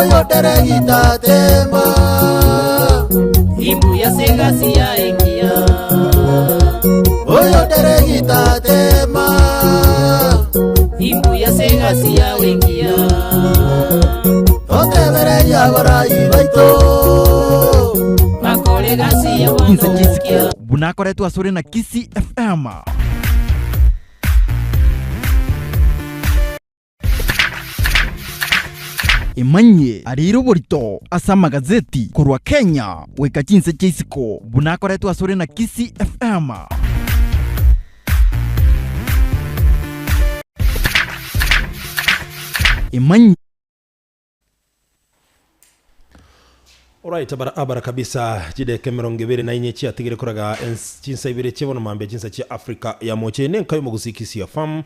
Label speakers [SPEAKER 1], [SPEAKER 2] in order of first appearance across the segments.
[SPEAKER 1] Oyo teregita tema
[SPEAKER 2] Imbu ya segasi ya ingia
[SPEAKER 1] Oyo teregita tema
[SPEAKER 2] Imbu ya segasi ya ingia
[SPEAKER 1] Otebere ya barai baito
[SPEAKER 2] Makole gasi ya wandokia
[SPEAKER 3] Bunakoretwo asore na KISII FM. Imanye ariro borito asa magazeti kurwa Kenya weka chinse chisiko bunakoretwo asore na KISII FM. Imanye
[SPEAKER 4] Alright, abara kabisa jide kemeronge bere na inye chia tigire kuraga chinsa ibere chebono mambe chinsa chia Afrika ya moche nenkayo mugusi KISII FM.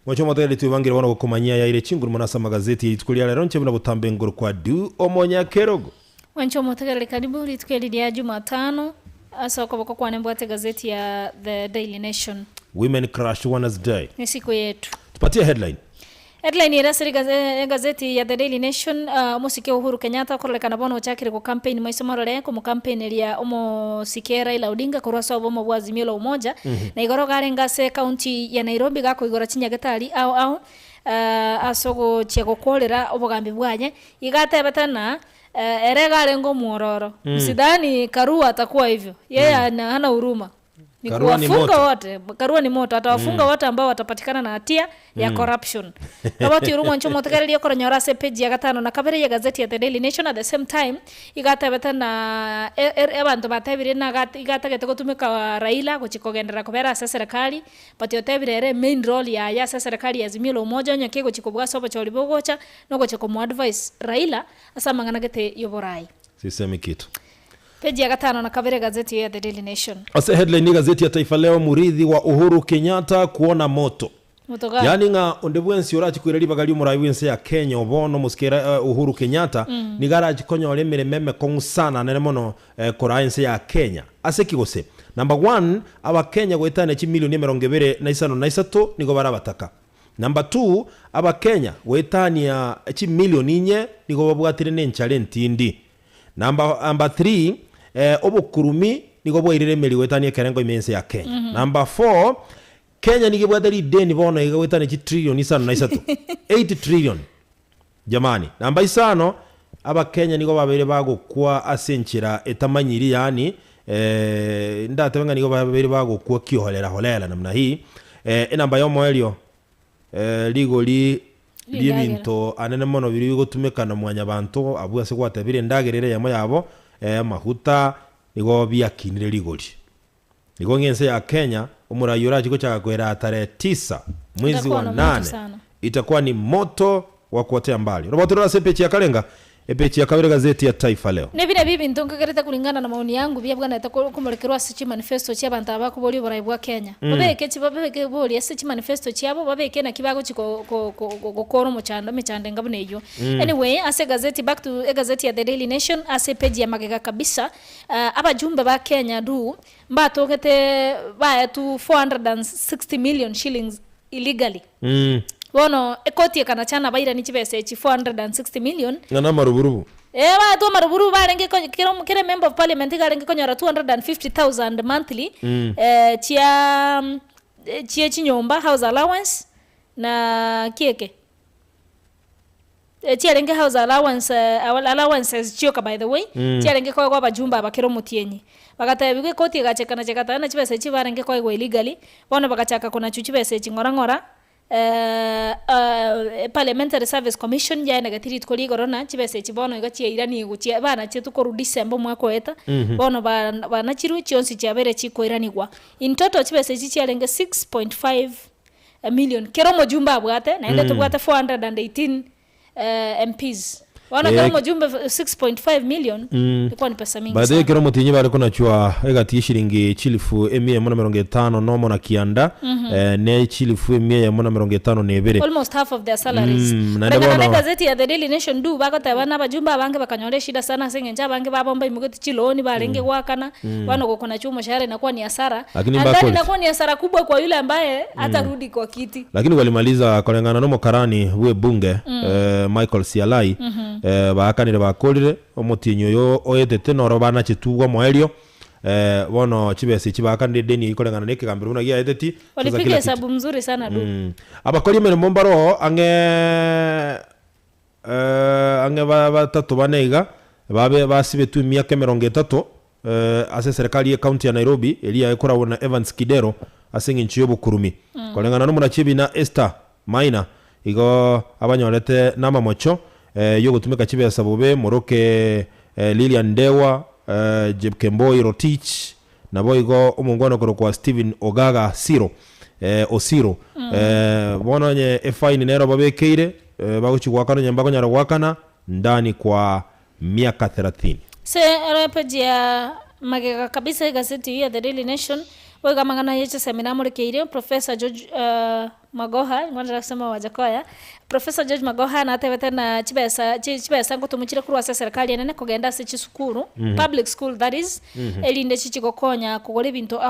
[SPEAKER 4] Mocho motele tubangira wana gukomanya ya ile chinguru monasa magazeti tukulia lero nchebuna butambe nguru kwa du omonya kerogo.
[SPEAKER 5] Wancho motele karibu litukeli ya Jumatano asa kwa kwa nembwate gazeti ya The Daily Nation.
[SPEAKER 4] Women Crush Wednesday.
[SPEAKER 5] Ni siku yetu.
[SPEAKER 4] Tupatie headline.
[SPEAKER 5] Headline ya rasili gazeti ya The Daily Nation musike Uhuru Kenyatta korolekana bono chakire ko campaign maisomarore ko mu campaign ya omo sikera ila Odinga korwasa obo bwa Azimio la Umoja na igoro garengase county ya Nairobi gako igora Kinyagatari au asogo chego kolera obogambi bwanye igatebetana erega lengo muororo msidhani Karua atakuwa hivyo yeye hana huruma. Ni kuwafunga wote. Karua ni moto. Atawafunga wote ambao watapatikana na hatia ya corruption. Kabati urumu ncho motekarili yoko ranyorase page ya gatano na kabiri ya gazeti ya The Daily Nation at the same time. Igata beta na ebanto batebire na igata geteko tumika wa Raila kuchikogendera kubera asa serikali. Pati otebire ere main role ya asa serikali ya Azimio la Umoja nyake kuchikobwa soba cha olibogocha no kuchiko mu advice Raila asa mangana gete yoborai.
[SPEAKER 4] Sisemi kitu.
[SPEAKER 5] Page ya gatano na kabiri gazeti ya The Daily Nation.
[SPEAKER 4] Asa headline ni gazeti ya Taifa Leo, Mrithi wa Uhuru Kenyatta kuona moto.
[SPEAKER 5] Moto gani?
[SPEAKER 4] Yani nga ondebwensi orachi kwirali bagali umurai wense ya Kenya obono muskera Uhuru Kenyatta ni garaji konyo olemere meme kongu sana nene mono koraense ya Kenya. Ase kigose. Number 1 aba Kenya gwetane chi milioni 293 nigo barabataka. Number 2 aba Kenya gwetani ya chi milioni 4 nigo babwatire nenchale ntindi. Number 3 obukurumi nigo bwairire meri wetani kerengo imense ya Kenya. Number 4 Kenya nige bwadari deni bono iga wetani chi trillion isano na isatu 8 trillion jamani. Number 5 aba Kenya nigo babere bagukwa asenchira etamanyiri yani ndatebenga nigo babere bagukwa kiholela namna hii enamba yo moelio ligoli libinto anene mono biri gutumikana mwanya bantu abuya se gwatabire ndagerere yamo yabo mahuta nigo byakinire ligoli nigo ngense ya Kenya umurayura chiko cha kwera tarehe 9 mwezi wa 8 itakuwa ni moto wa kuotea mbali. Roboto la sepechi ya Kalenga epechi ya kabiri gazeti ya Taifa Leo.
[SPEAKER 5] Nebine bibi ntongegereta kulingana na maoni yangu bya bwana itakomurekerwa sichi manifesto cha bantu abako boli borai bwa Kenya. Babeke chibabeke boli sichi manifesto cyabo babeke na kibago chiko kokoro mu cyanda micande ngabune yo. Anyway, ase gazeti back to gazeti ya The Daily Nation ase page ya magega kabisa abajumbe ba Kenya du mbatongete ba to 460 million shillings illegally. Wono ekoti kana chana baira ni chibese chi 460 million
[SPEAKER 4] ngana maruburubu
[SPEAKER 5] ba to maruburubu barenge kire member of parliament garenge konyora 250,000 monthly chia chinyomba house allowance na kieke chia renge house allowance allowances chioka by the way chia renge kwa bajumba bakero mutienyi bakataye koti gachekana chekatana chibese chi barenge kwa illegally wono bakachaka kuna chuchibese chingora Parliamentary Service Commission ya negatiri tukoli gorona chibese chibono igachi irani guchia bana chetu koru December mwaka weta bono bana chiru chionsi chabere chiko irani gwa in total chibese chichi alenge 6.5 million kero mojumba abwate na ende tubwate 418 MPs wana kero mojumba 6.5 million ilikuwa ni pesa mingi
[SPEAKER 4] baadaye kero mutinyi bari kuna chwa egati shilingi chilifu emia mona 50 nomo na kianda ne chilifu emia mona 50 nebere
[SPEAKER 5] almost half of their salaries na gazeti ya The Daily Nation du bako tabana bajumba bange bakanyole shida sana sengenja bange babomba imugoti chiloni barenge gwakana bano kokona chumo shahara inakuwa ni hasara ndani inakuwa ni hasara kubwa kwa yule ambaye atarudi kwa kiti
[SPEAKER 4] lakini walimaliza kulingana na mokarani we bunge Michael Sialai bakanire bakorire omutinyo yo oyetete noro bana chitugwa moerio bono chibese chibakanire deni ikorengana nekigambiro una gia eteti
[SPEAKER 5] walipiga hesabu mzuri sana du
[SPEAKER 4] abakori mirimo mbaro ange batatu baneiga babe basibe tu miaka 30 ase serikali ya county ya Nairobi elia ekora na Evans Kidero asingi nchiyo bukurumi kolengana n'umuna chibina Esther Maina igo abanyorete nama mocho yo gutumika chibesa bobe moroke Lilian Dewa Jebkemboi Rotich nabo igo umungwana kwa Steven Ogaga Siro Osiro bono nye FI nero babekeire baguchigwakana nyambago nyarwakana ndani kwa miaka 30
[SPEAKER 5] se repejia magega kabisa gazeti ya The Daily Nation wega mangana yeche semina murekeire Professor George Magoha ngwanda kusema wajakoya Professor George Magoha na atebete na chibesa ngo tumuchire kuri wase serikali nene kugenda se chisukuru public school that is elinde chichigokonya kugore bintu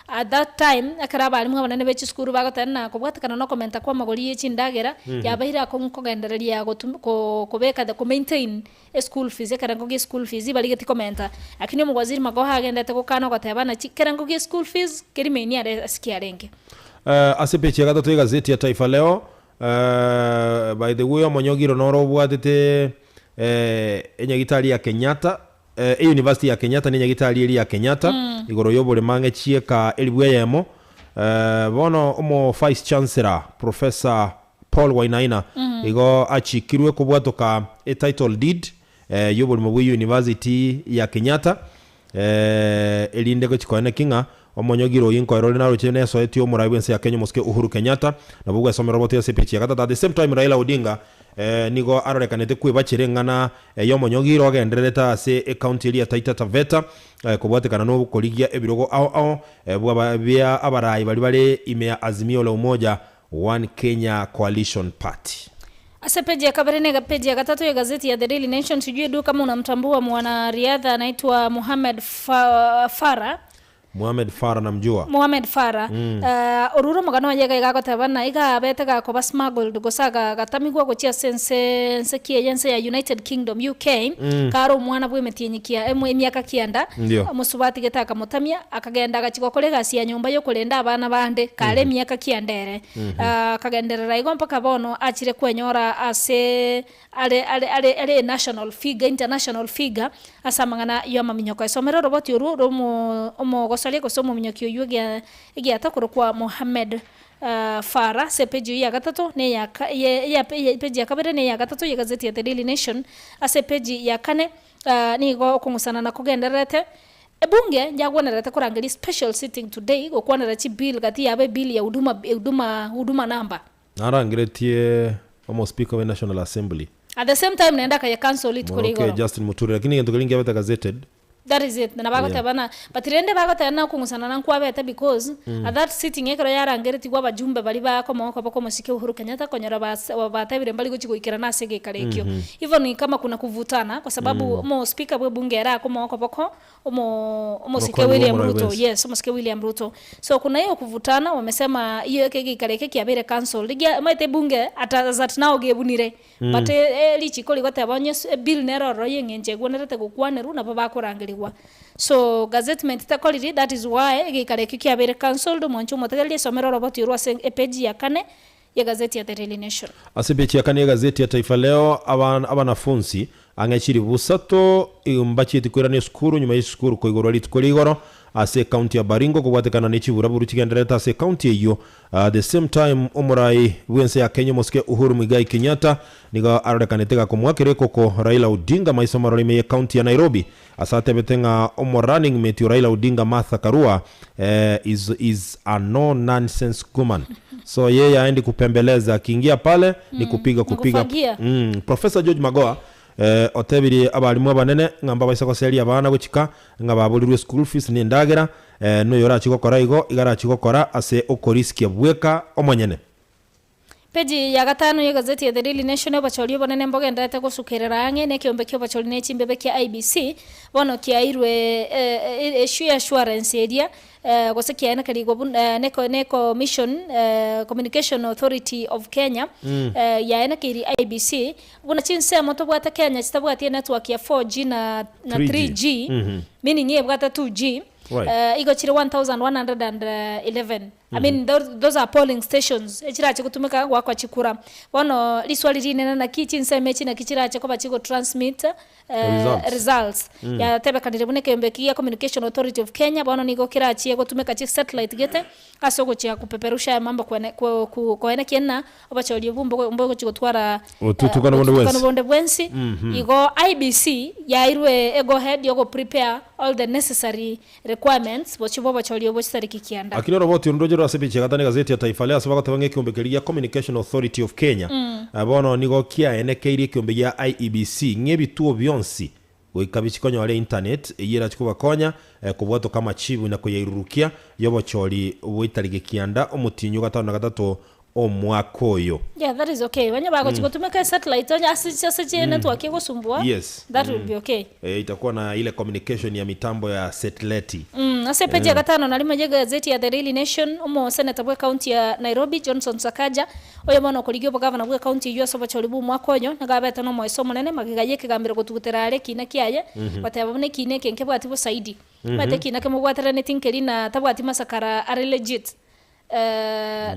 [SPEAKER 5] at that time akaraba alimwe banene be chisukuru bagotana kubwatakana no commenta kwa magori yechindagera yabahira ko kugendereria kubeka the maintain school fees karango ge school fees baligeti commenta akini mu waziri Magoha agendete gukana gotebana karango ge school fees kerimeni are sikiarenge
[SPEAKER 4] asepechi ya gatatu ya gazeti ya Taifa Leo by the way omonyogiro noro bwatete enyagitari ya Kenyatta University ya Kenyatta n'enyagitari eri ya Kenyatta igoro yobole mange chieka elibweyemo bono omo vice chancellor Professor Paul Wainaina igo achikirwe kubwatoka a title deed yobole mu University ya Kenyatta elinde ko chikone kinga omonyogiro yinko erole naro chene so etio muraibense ya Kenya moske Uhuru Kenyatta nabugwa somero bote sepechi yakata at the same time Raila Odinga nigo arorekanete kwibachirengana yomonyogiro agendereta ase county ya Taita Taveta kubwatekana no koligia ebirogo ao bwa bya abarai bali ime Azimio la Umoja One Kenya Coalition Party.
[SPEAKER 5] Ase peji ya kabarene peji ya gatatu ya gazeti ya The Daily Nation sijui du kama unamtambua mwanariadha anaitwa Mohamed Farah namjua Mohamed Farah oruro magano yega igagotabana iga betega ko basmuggled gosaga gatamigwa gochia sense kiyense ya United Kingdom UK karo mwana bwe metinyikia emyaka kianda musubati getaka mutamia akagenda gachigo kolega cia nyumba yo kulenda abana bande kale myaka kiandere akagenderera igo mpaka bono achire kwenyora ase ale national figure international figure asamangana yo maminyoko esomero roboti uru omo gosalie kosomo minyokio yugia igiata kwa Mohamed Farah se peji ya gatatu ne ya peji ya kabere ne ya gatatu ya gazeti ya The Daily Nation ase peji ya kane ni go kungusana na kugenderete ebunge njagwonerete kurangeli special sitting today go kwanera chi bill gati yabe bill ya huduma namba
[SPEAKER 4] narangiretie omo speaker of National Assembly
[SPEAKER 5] at the same time naenda kaya cancel it kuri
[SPEAKER 4] okay Justin Muturi lakini ngento kalingi abeta gazetted.
[SPEAKER 5] That is it. Na bagote bana but rende bagote na kungusana na kwa beta because at that sitting ekero yarangere kwa bajumbe bali ba ko musike Uhuru Kenyatta konyora batabire mbali guchigukira na sege karekyo even ni kama kuna kuvutana kwa sababu mo speaker bwe bunge era ko omo sike William Ruto yes omo sike William Ruto so kuna hiyo kuvutana wamesema hiyo kege kareke kiabere cancel ligia maite bunge atazat now gebunire but lichi koli gote abonye bill nero roye ngenje gwonerete gukwaneru na baba kurangeli so gazetment takoliri that is why gikareke kiabere cancelled moncho motegelie somero roboti rwa page ya kane ya gazeti ya The Daily Nation
[SPEAKER 4] asebechi ya kane ya gazeti ya Taifa Leo abanafunzi angechiri busato mbachi etikwirane skuru nyuma y'skuru ko igoro litkoligoro ase county ya Baringo kubwatekana n'ikibura buru kigendereta ase county iyo the same time umurai wense ya Kenya moske Uhuru Muigai Kenyatta niga arorekanetega kumwakireko ko Raila Odinga maisomaro lime county ya Nairobi asate betenga running mate Raila Odinga Martha Karua is a no nonsense woman so yeye aendi kupembeleza akiingia pale ni kupiga Professor George Magoha otebiri abalimu abanene ngamba baisa koseli abana guchika ngababulirwe school fees ni ndagera no yora chigokora igo igara chigokora ase okoriski abweka omonyene
[SPEAKER 5] Peji ya gatano ya gazeti ya The Daily Nation obachori bonene mboga ndate gusukerera ange ne kiombe kyo bachori ne chimbebe kya IBC bono kiairwe issue assurance area gosekia ena kali gobun ne commission communication authority of Kenya ya ena kiri IBC buna chinse moto bwata Kenya chitabwati network ya 4G na 3G meaning ye bwata 2G igo chire 1111 I mean those are polling stations echirache kutumika gwakwa chikura bono liswali rinene na kichinse mechi na kichirache ko bachigo transmit results ya tebe kandire bune kembekia communication authority of Kenya bono nigo kirachi gutumika chi satellite gete asogo chia kupeperusha mambo kwa ena kiena obacholi mbogo chigotwara
[SPEAKER 4] ututukana
[SPEAKER 5] bonde bwensi igo IBC ya irwe go ahead yogo prepare all the necessary requirements bochibo bacholi obosari kikianda
[SPEAKER 4] akino roboti ndojo rasebiche gatane gazeti ya Taifa Leo asaba tabange kiombekeria Communication Authority of Kenya bono nigo kia enekeiri kiombegia IEBC ng'ebituo byonsi goikabichikonyo wale internet yera chikuba konya kubwato kama chibu na kuyirurukia yobochori witarige kianda omutinyo gatano na gatatu omwakoyo.
[SPEAKER 5] Yeah, that is okay. Wanya bago chikotumeka satellite onya asije network yego sumbua.
[SPEAKER 4] Yes.
[SPEAKER 5] That will be okay.
[SPEAKER 4] Itakuwa na ile communication ya mitambo ya satellite.
[SPEAKER 5] Ase peji ya gatano na lima gazeti ya The Daily Nation umo senator bwe county ya Nairobi Johnson Sakaja oyo mono kuligio governor bwe county ya soba cholibu mwakoyo na gabeta no moisomo nene magigaye kigambira gutuguterare kina kiaye batabone kine kenke bwatibo saidi. Bate kina kemo bwatara netinkeri na tabwati masakara are legit.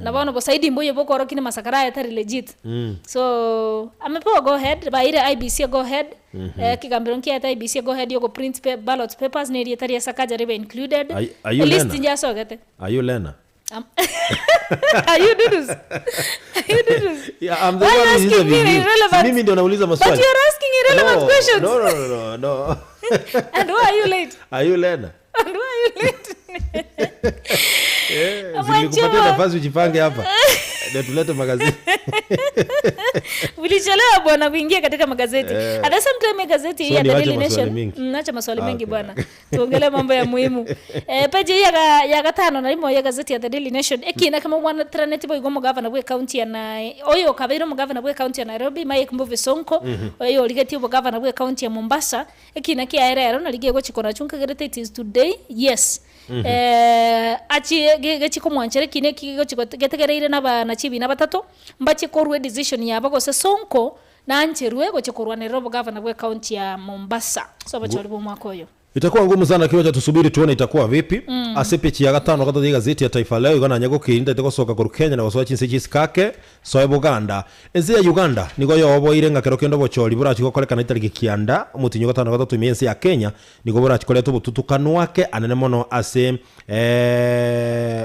[SPEAKER 5] Na bono bo saidi mboye bokoro kine masakara ya tari legit. So amepewa go ahead ba ile IBC go ahead kigambiro nkia IBC go ahead yogo print ballot papers ne tari ya Sakaja rebe included. List nja so gete.
[SPEAKER 4] Are you Lena?
[SPEAKER 5] Are you Dudus?
[SPEAKER 4] Yeah, I'm the one who is irrelevant. Mimi ndio nauliza maswali.
[SPEAKER 5] But you're asking irrelevant questions.
[SPEAKER 4] No.
[SPEAKER 5] And why are you late?
[SPEAKER 4] Are you Lena?
[SPEAKER 5] And why are you late?
[SPEAKER 4] Zilikupatia nafasi ujipange hapa. Ndio tulete magazeti.
[SPEAKER 5] Ulichelewa bwana kuingia katika magazeti. At the same time gazeti hii ya The Daily Nation. Naacha maswali mengi bwana. Tuongelee mambo ya muhimu. Page ya gatano na limo ya gazeti ya The Daily Nation. Ekina kama mwana traneti boy gomo governor bwe county ya na oyo kabiro mu governor bwe county ya Nairobi Mike Mbuvi Sonko oyo ligeti bo governor bwe county ya Mombasa ekina kia erero na ligiye go chikona chunka gerete it is today yes achi gechiko mwanchere kine kigo chikotegereire na chibi na batatu mbache korwe decision ya bago se Sonko na ancherwe go chikorwa Nairobi governor bwe county ya Mombasa so bacholibo mwakoyo.
[SPEAKER 4] Itakuwa ngumu sana kiwacha tusubiri tuone itakuwa vipi. Asepechi ya gatano kata ya gazeti ya Taifa Leo igana nyago kirinda itako soka koru Kenya na waswachi nsechi kake so Uganda. Enzi ya Uganda nigo yobo irenga kero kendo bocholi bura chiko kole kana itariki kianda mutinyo gatano kata tumiensi ya Kenya nigo bura chiko leto bututukanu wake anene mono ase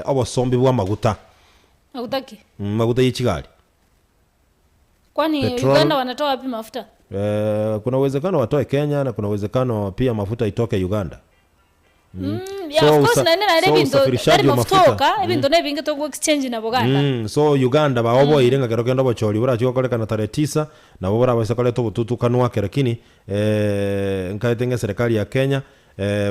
[SPEAKER 4] obosombi bwa maguta.
[SPEAKER 5] Magutaki?
[SPEAKER 4] Maguta yichigali.
[SPEAKER 5] Kwani Uganda wanatoa wapi mafuta?
[SPEAKER 4] Kuna uwezekano watoe Kenya na kuna uwezekano pia mafuta itoke Uganda.
[SPEAKER 5] Yeah, of course na rebindo mafuta ebindo ne binge to exchange na Buganda.
[SPEAKER 4] So Uganda baobo irenga kero kendo bocholi bura chiko kole kana tarehe 9 na bora basa kole to bututukanu wake lakini nkaitenge serikali ya Kenya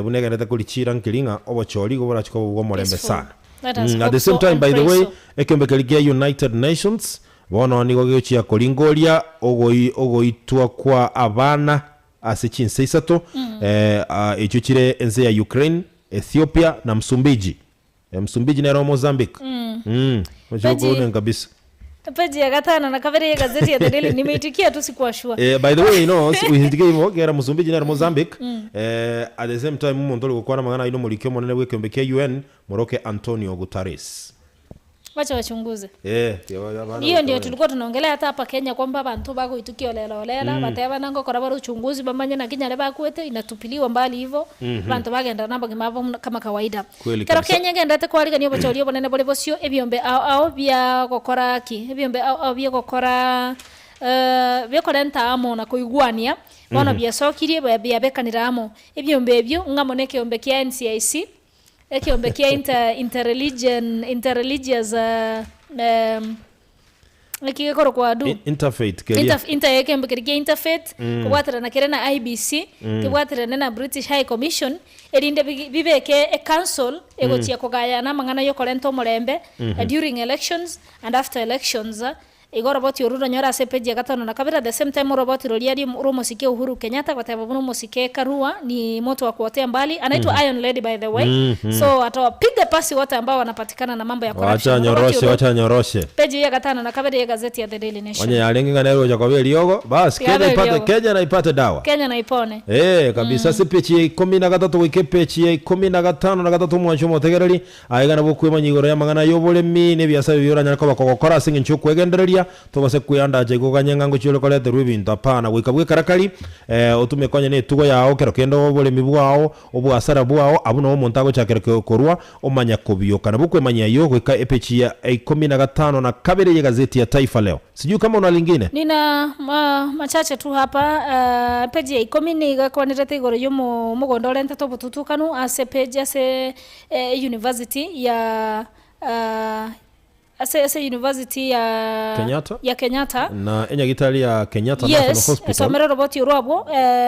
[SPEAKER 4] bunega neta kulichira nkilinga obocholi go bura chiko bwo morembe sana. At the same time by the way ekembekeligia United Nations bono nigo gyochia kolingoria ogoitwa kwa abana asichinse isato echuchire enze ya Ukraine, Ethiopia na Msumbiji. Msumbiji na Mozambique. Wajoko kabisa.
[SPEAKER 5] Page ya gatano na cover ya gazeti ya The Daily nimeitikia tu sikuwa sure.
[SPEAKER 4] By the way, you know, uhindike himo gera Msumbiji na Mozambique. At the same time mumontolo kwa na magana ino mulikio monene wekembekea UN Moroke Antonio Guterres.
[SPEAKER 5] Wacha wachunguze. Hiyo ndio tulikuwa tunaongelea hata hapa Kenya kwamba abantu bako itukio lela bateba nango korabara uchunguzi bamanye na Kenya leba kwete inatupiliwa mbali hivyo abantu bagenda namba kama kawaida. Kero Kenya genda te kwali kanyo bacholiyo bonene bole bosio ebyombe ao bya gokora ki ebyombe ao bya gokora bya ntamo na kuigwania bono bya sokirie bya bekanira amo ebyombe ebyo ngamone kyombe kya NCIC ekiombe kia interreligious ekigekoro kwa du
[SPEAKER 4] interfaith kelia
[SPEAKER 5] ekembe kia interfaith kubwatira na kere na IBC kubwatira na British High Commission erinde bibeke a council egochia kugaya na mangana yokorento morembe during elections and after elections igoro boti Uhuru nyora ase page ya gatano na kabira the same time roboti roliari musike Uhuru Kenyatta kwa sababu musike Karua ni Moto wa kuotea mbali anaitwa Iron Lady by the way. So atawapiga pasi wote ambao wanapatikana na mambo ya corruption.
[SPEAKER 4] Wacha nyoroshe.
[SPEAKER 5] Page ya gatano na kabira ya gazeti ya The Daily Nation.
[SPEAKER 4] Wanya alenga nero ja kwa liogo bas Kenya na ipate dawa.
[SPEAKER 5] Kenya na ipone.
[SPEAKER 4] Kabisa se page ya 13 wike page ya 15 na gatatu mwancho motegereri aigana bukwe manyigoro ya magana yobole mine biasa biyoranya ko bakokora singe nchu kwegendereria tobase kuyanda je guganya ngo chiro kolete rwibintu apana wikabwe karakari utume konya ne tugo yao kero kendo bole mibwao obwasara bwao abuno omontago chakere korwa omanya kubioka na bukwe manya yo gwika epechi ya 15 na kabere ya gazeti ya Taifa Leo. Sijui kama una lingine.
[SPEAKER 5] Nina machache tu hapa page ya 10 gakwanirete igoro yo mugondore ntatu bututukanu ase page ase university ya ase university ya Kenyatta
[SPEAKER 4] na enya gitali ya Kenyatta National Hospital.
[SPEAKER 5] Yes, somero roboti urwabo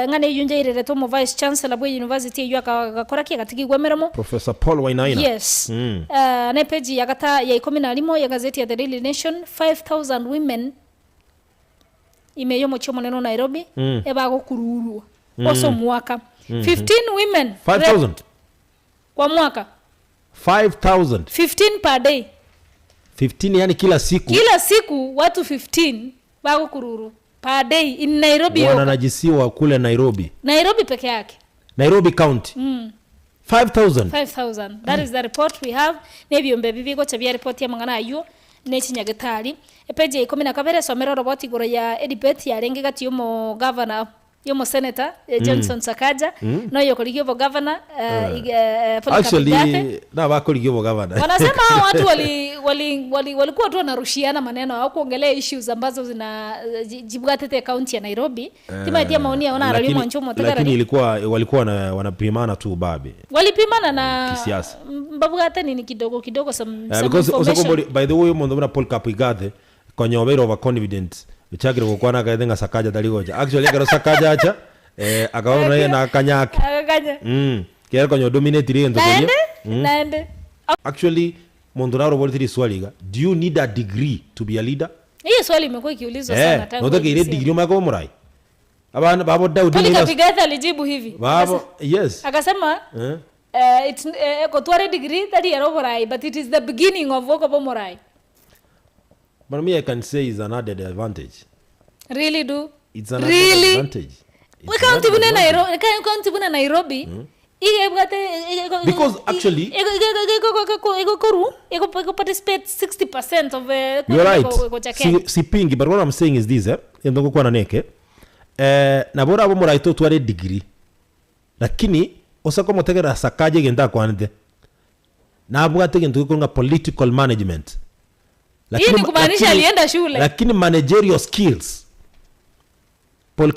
[SPEAKER 5] ngane yunje irereto mu vice chancellor bwa university yo akakora kigatigirwe meremo
[SPEAKER 4] Professor Paul Wainaina.
[SPEAKER 5] Yes. Na page ya gata ya 11 ya gazeti ya The Daily Nation 5000 women imeyo mocho moneno Nairobi ebago kururwa oso mwaka 15 women
[SPEAKER 4] 5000
[SPEAKER 5] kwa mwaka
[SPEAKER 4] 5000
[SPEAKER 5] 15 per day
[SPEAKER 4] 15 yani kila siku watu 15 bako kururu per day in Nairobi. Wananajisiwa kule Nairobi
[SPEAKER 5] peke yake,
[SPEAKER 4] Nairobi County. 5000
[SPEAKER 5] that is the report we have. Nebyombe bibigo chabya report ya mangana ayo nechinyagitari epeje 12 somero roboti goro ya edibet ya renge gati yomo governor yomo senator Johnson Sakaja no yokorigyo governor
[SPEAKER 4] actually na bakorigyo governor
[SPEAKER 5] wanasema watu walikuwa tu wanarushiana maneno au kuongelea issues ambazo zina jibwatete county ya Nairobi timatia maoni yaona aralimu nchomo tagara,
[SPEAKER 4] lakini walikuwa wanapimana tu babe,
[SPEAKER 5] walipimana na
[SPEAKER 4] kisiasa
[SPEAKER 5] mbabwate ni kidogo some
[SPEAKER 4] because also by the way mondo na Paul Kapigade konyo over overconfident bichagire gukwana gaithenga Sakaja daligoja actually agaro Sakaja acha akaona yeye na kanyake kero konyo dominate ile ndo
[SPEAKER 5] naende
[SPEAKER 4] actually mondoraro volitiri swaliga, do you need a degree to be a leader?
[SPEAKER 5] Hiyo swali imekuwa ikiulizwa sana tangu
[SPEAKER 4] ndio ile degree umako murai abana babo Daudi
[SPEAKER 5] ni Kapigata alijibu hivi
[SPEAKER 4] babo yes
[SPEAKER 5] akasema it's kotware degree that yaro murai but it is the beginning of woko murai.
[SPEAKER 4] But me I can say is an added advantage.
[SPEAKER 5] Really do?
[SPEAKER 4] It's an added advantage.
[SPEAKER 5] We can't even Nairobi.
[SPEAKER 4] Because actually
[SPEAKER 5] ego participate 60% of
[SPEAKER 4] you're right. Sipingi, but what I'm saying is this ndoko kwa naneke na bora abo muraito tware degree lakini osako motegera Sakaje genda kwanide na abo gatege nduko political management.
[SPEAKER 5] Lakini kumaanisha alienda shule.
[SPEAKER 4] Lakini managerial skills Paul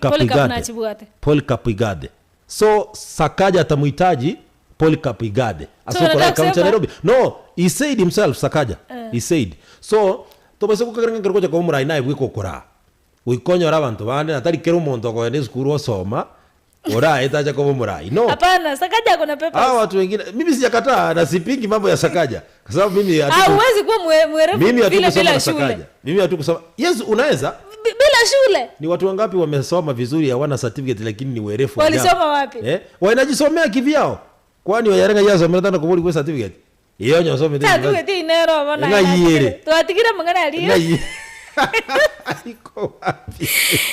[SPEAKER 4] Kapigade. So Sakaja atamuhitaji Paul Kapigade. Asokola kaunti Nairobi. No, he said himself Sakaja. He said. So tobase kukarenga keroko kwa murai naye bwiko kora. Uikonyo rabantu bande natari kero muntu ko ene skuru osoma. Ora etaja kwa murai. No.
[SPEAKER 5] Hapana, Sakaja kuna papers.
[SPEAKER 4] Watu wengine mimi sijakataa na sipingi mambo ya Sakaja. Kwa sababu mimi
[SPEAKER 5] huwezi kuwa mwerevu bila shule.
[SPEAKER 4] Mimi hatukusoma. Yes, unaweza
[SPEAKER 5] bila shule.
[SPEAKER 4] Ni watu wangapi wamesoma vizuri hawana certificate lakini ni werefu.
[SPEAKER 5] Walisoma wapi?
[SPEAKER 4] Wanajisomea kivyao. Kwani wayarenga yazo mmetana kubuli kwa certificate. Iyo nyosome
[SPEAKER 5] tena. Certificate inero bana.
[SPEAKER 4] Ngayire.
[SPEAKER 5] Tuatikira mangana ali.
[SPEAKER 4] Ngayire. Iko wapi?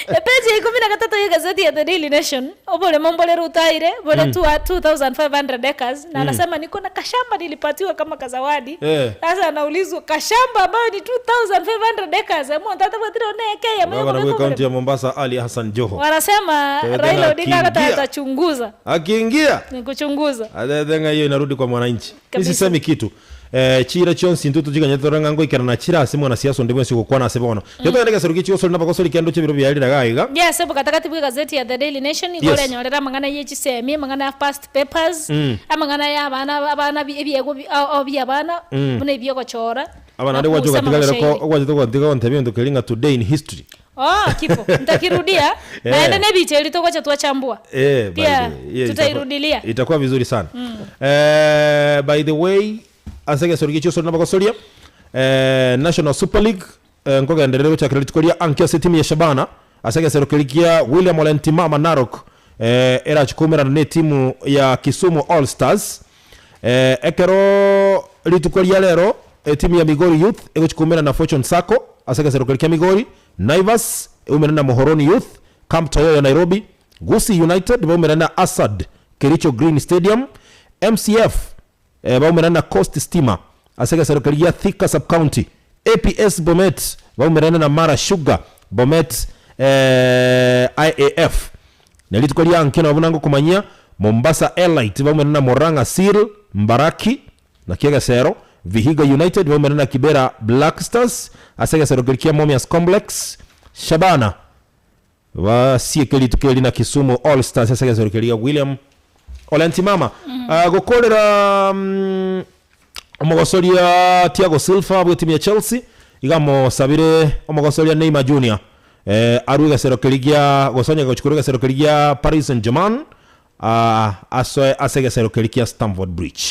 [SPEAKER 5] Page 13 ya gazeti ya The Daily Nation. Obole mombole rutaire, bole 2500 acres na anasema niko na kashamba nilipatiwa kama kazawadi. Sasa anaulizwa kashamba ambayo ni 2500 acres. Mtata patiro neke ya
[SPEAKER 4] mama na kaunti ya Mombasa Ali Hassan Joho.
[SPEAKER 5] Wanasema Raila Odinga atachunguza.
[SPEAKER 4] Akiingia
[SPEAKER 5] ni kuchunguza.
[SPEAKER 4] Adenga hiyo inarudi kwa mwananchi. Nisisemi kitu. Chira chonsi ntutu jiganya toranga ngo ikarana chira asimo na siasa ndemwe siko kwa na sebono yoto ndega serugi chiyo solina bakosoli kendo chebiro byalira gaiga
[SPEAKER 5] yes sebo katakati bwa gazeti ya The Daily Nation igore nyorera mangana yechisemi mangana ya past papers amangana ya abana ebyego obyabana bune ebyego chora
[SPEAKER 4] abana ndio wajoga tigalera ko wajoga tiga ontebyo ndo kelinga today in history
[SPEAKER 5] kipo nitakirudia naenda nebiche litoko cha tuachambua pia tutairudilia
[SPEAKER 4] itakuwa vizuri sana by the way asege sorgi chiyo solina bakosolia National Super League ngogenderere guchakira litukoria ankia timu ya Shabana asege serokelikia William Olentimama Narok era chukumira na timu ya Kisumu All Stars ekero litukoria lero timu ya Migori Youth egochukumira na Fortune Sacco asege serokelikia Migori Naivas umena na Mohoroni Youth Camp Toyo ya Nairobi Gusii United umena na Asad Kericho Green Stadium MCF umena na Coast Steamer asege serokelikia Thika Sub County APS Bomet umena na Mara Sugar Bomet IAF nelitukolia nkino abunango kumanyia Mombasa Elite umena na Moranga Seal Mbaraki na Kiega Sero Vihiga United umena na Kibera Black Stars asege serokelikia Momias Complex Shabana wasiekeli na Kisumu All Stars asege serokelikia William Olentimama gokolera omogosoria Thiago Silva bwe timu ya Chelsea igamo sabire omogosoria Neymar Jr aruga serokeligia gosonya gochukuriga serokeligia Paris Saint-Germain asege serokeligia Stamford Bridge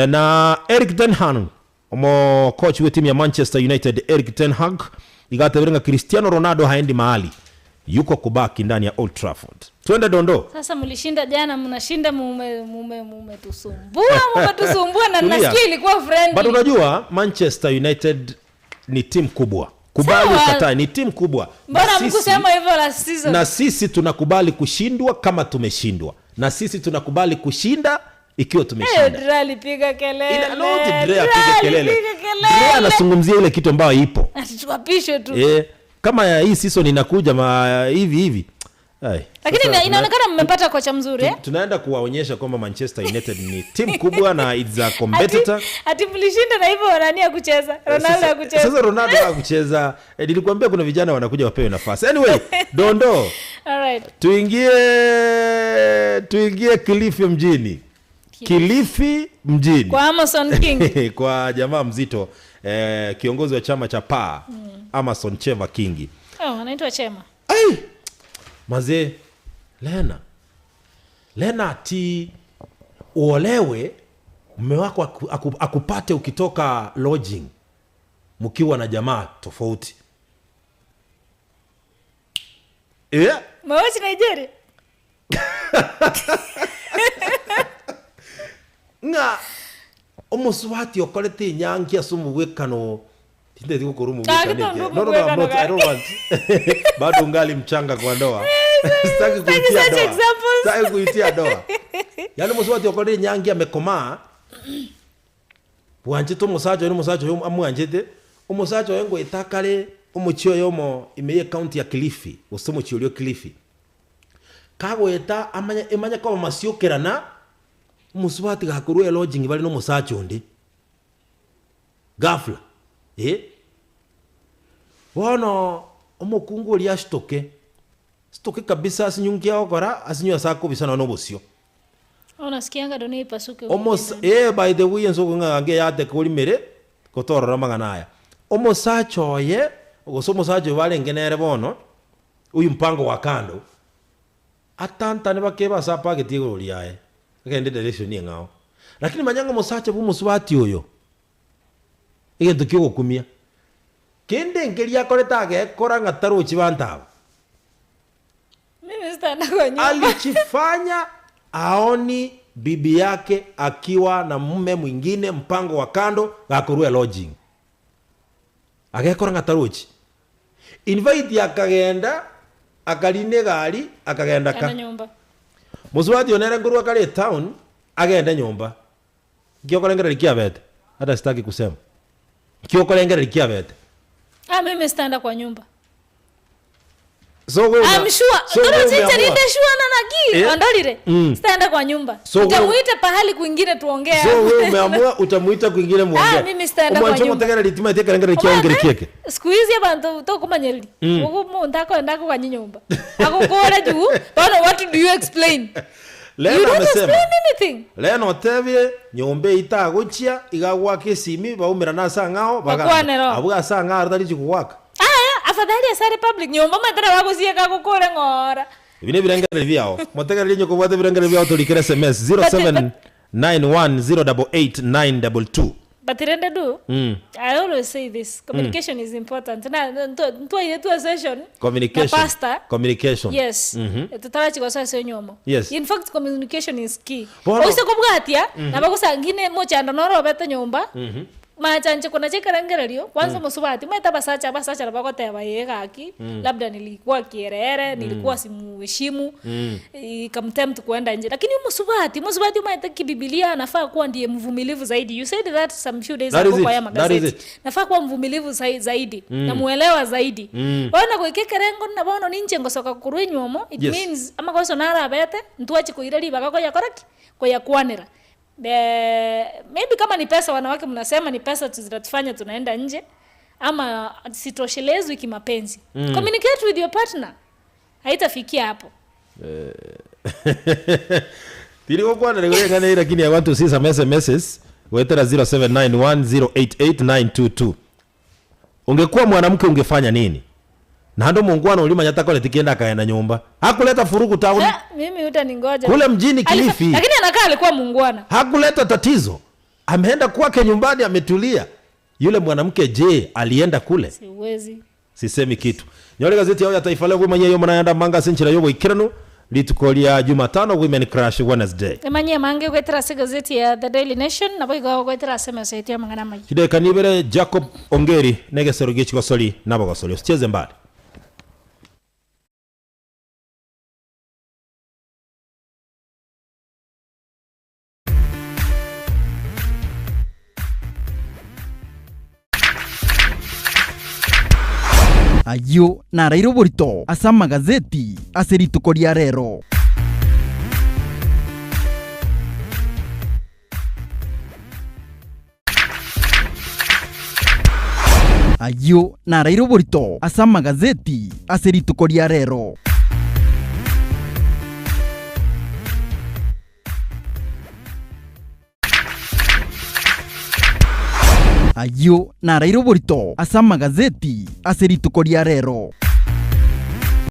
[SPEAKER 4] na Erik ten Hag omo coach wa timu ya Manchester United Erik ten Hag igatebirenga Cristiano Ronaldo haendi mahali yuko kubaki ndani ya Old Trafford. Twende dondo.
[SPEAKER 5] Sasa mlishinda jana, mnashinda mumetusumbua na nasikia ilikuwa friendly.
[SPEAKER 4] But unajua Manchester United ni timu kubwa. Kubali kataa ni timu kubwa.
[SPEAKER 5] Mbona mkusema hivyo last season?
[SPEAKER 4] Na sisi tunakubali kushindwa kama tumeshindwa. Na sisi tunakubali kushinda ikiwa tumeshinda.
[SPEAKER 5] Drali piga kelele.
[SPEAKER 4] Piga kelele. Drali anazungumzia ile kitu ambayo ipo.
[SPEAKER 5] Tuwapishe tu.
[SPEAKER 4] Kama hii season inakuja hivi.
[SPEAKER 5] Lakini inaonekana mmepata kocha mzuri
[SPEAKER 4] Tunaenda kuwaonyesha kwamba Manchester United ni timu kubwa na it's a competitor.
[SPEAKER 5] Ati mlishinda na hivyo wanania kucheza. Ronaldo hakucheza.
[SPEAKER 4] Sasa Ronaldo hakucheza. Nilikwambia kuna vijana wanakuja wapewe nafasi. Anyway, dondo.
[SPEAKER 5] Alright.
[SPEAKER 4] Tuingie Kilifi mjini. Kilifi mjini.
[SPEAKER 5] Kwa Amazon King.
[SPEAKER 4] Kwa jamaa mzito kiongozi wa chama cha PA Amazon Cheva Kingi.
[SPEAKER 5] Anaitwa Chema.
[SPEAKER 4] Mazee Lena ati uolewe mume wako akupate ukitoka lodging mkiwa na jamaa tofauti.
[SPEAKER 5] Mawachi Nigeria.
[SPEAKER 4] Nga omuswati okolete nyangi asumu wekano tinde diko
[SPEAKER 5] No,
[SPEAKER 4] I don't want. Bado ngali mchanga kwa ndoa. Sitaki kuitia doa. Yaani muswati okolete nyangi amekomaa. Bwanje musacho amwanjete. Umusacho yengo itakale umuchio yomo imeye county ya Kilifi. Usomo chiolio Kilifi. Kago eta emanya kama masiokerana. Muswati gakurwe lodging bali no musacho ndi. Gafla. Wana omukungu oli ashitoke kabisa asinyungia okora asinywa sako bisana no bosio.
[SPEAKER 5] Unasikianga doni ipasuke.
[SPEAKER 4] By the way nso ngange yate kuri mere kotorora maganaya. Omusacho ye ogosomo sacho bale ngenere bono uyu mpango wa kando. Atanta ne bakeba sapa getigo oli yae. Agende direction ni ngao. Lakini manyanga musacho bu muswati oyo. Igento kyo kumia. Kende ngeli yakoleta agekora ngataro chibantaba.
[SPEAKER 5] Mimi sitana kwa nyumba.
[SPEAKER 4] Alichifanya aoni bibi yake akiwa na mume mwingine mpango wa kando gakurua lodging. Agekora ngatarochi. Invite akagenda akaline gari akagenda ka.
[SPEAKER 5] Nyumba.
[SPEAKER 4] Muswati onera ngurua kale town agenda nyumba. Kiokolengera likiabete. Hata sitaki kusema. Kiokolengera likiabete.
[SPEAKER 5] Mimi stand kwa nyumba.
[SPEAKER 4] So
[SPEAKER 5] I'm sure. Ndio nitaenda sure na nagi. Ondolire. Stand kwa nyumba. Utamuita pahali kwingine tuongea.
[SPEAKER 4] So wewe umeamua utamuita kwingine muongea.
[SPEAKER 5] Mimi stand kwa nyumba.
[SPEAKER 4] Mwanzo mtakana litima teka ngara kiongere kieke.
[SPEAKER 5] Squeeze abantu to kumanyeli. Uko ndako ndako kwa nyumba. Akukora juu. What do you explain?
[SPEAKER 4] Lena amesema.
[SPEAKER 5] Anything.
[SPEAKER 4] Lena otebye nyombe itaguchia igagwa kisimi baumira nasa ngao baga. Abuga sa ngao dali chikuwaka.
[SPEAKER 5] Afadhali asare public nyomba matara wako siya kakukora ngora.
[SPEAKER 4] Ibine birangere vyao. Motega linyo ko bwate birangere vyao to likere SMS 0791088922.
[SPEAKER 5] But rende do, I always say this, communication is important. Na ntua yetu a session,
[SPEAKER 4] communication.
[SPEAKER 5] na pastor,
[SPEAKER 4] communication.
[SPEAKER 5] yes. Tutarachi kwa sasa nyomo.
[SPEAKER 4] Yes.
[SPEAKER 5] In fact, communication is key.
[SPEAKER 4] Bono.
[SPEAKER 5] Oise kubwatia, na bagusa ngine mocha ndonoro beta nyomba. Machanche kuna cheka rangererio kwanza musubati mweta basacha bakoteba yega aki labda nilikuwa kierere nilikuwa simuheshimu ikamtempt kuenda nje lakini musubati mweta kibibilia nafaa kuwa ndiye mvumilivu zaidi. You said that some few days ago kwa ya magazeti. Nafaa kuwa mvumilivu zaidi na muelewa zaidi. Wana kuikeke rengo na bono ninche ngosoka kurwenyomo it means ama kwa sonara bete ntuachi kuireli bakako ya koraki kwa ya kuanira. Maybe kama ni pesa wanawake mnasema ni pesa tuzitatufanya tunaenda nje ama sitoshelezwi kimapenzi. Communicate with your partner. Haitafikia hapo.
[SPEAKER 4] Tiliko kwa nilikuwa ile lakini I want to see some SMSs. Wetera 0791088922. Ungekuwa mwanamke ungefanya nini? Na ndo muungwana ulima nyata kole tikienda kaenda nyumba. Hakuleta furugu town.
[SPEAKER 5] Mimi utaningoja.
[SPEAKER 4] Kule mjini Kilifi.
[SPEAKER 5] Lakini anakaa alikuwa muungwana.
[SPEAKER 4] Hakuleta tatizo. Ameenda kwake nyumbani ametulia. Yule mwanamke je, alienda kule?
[SPEAKER 5] Siwezi.
[SPEAKER 4] Sisemi kitu. Nyole gazeti yao ya Taifa Leo mwenye yo mnaenda manga sinchira yobo ikirano litukolia Jumatano Women Crush Wednesday.
[SPEAKER 5] Emanye mange kwetera gazeti ya The Daily Nation na boigo kwetera sema site ya mangana mai.
[SPEAKER 4] Kide kanibere Jacob Ongeri nege serugichi kosoli nabo kosoli. Usicheze mbali.
[SPEAKER 3] Ayo na rairo borito asa magazeti aseritukoria rero. Ayo na rairo borito asa magazeti aseritukoria rero. Ayo na rairo borito asa magazeti aseritukoria rero.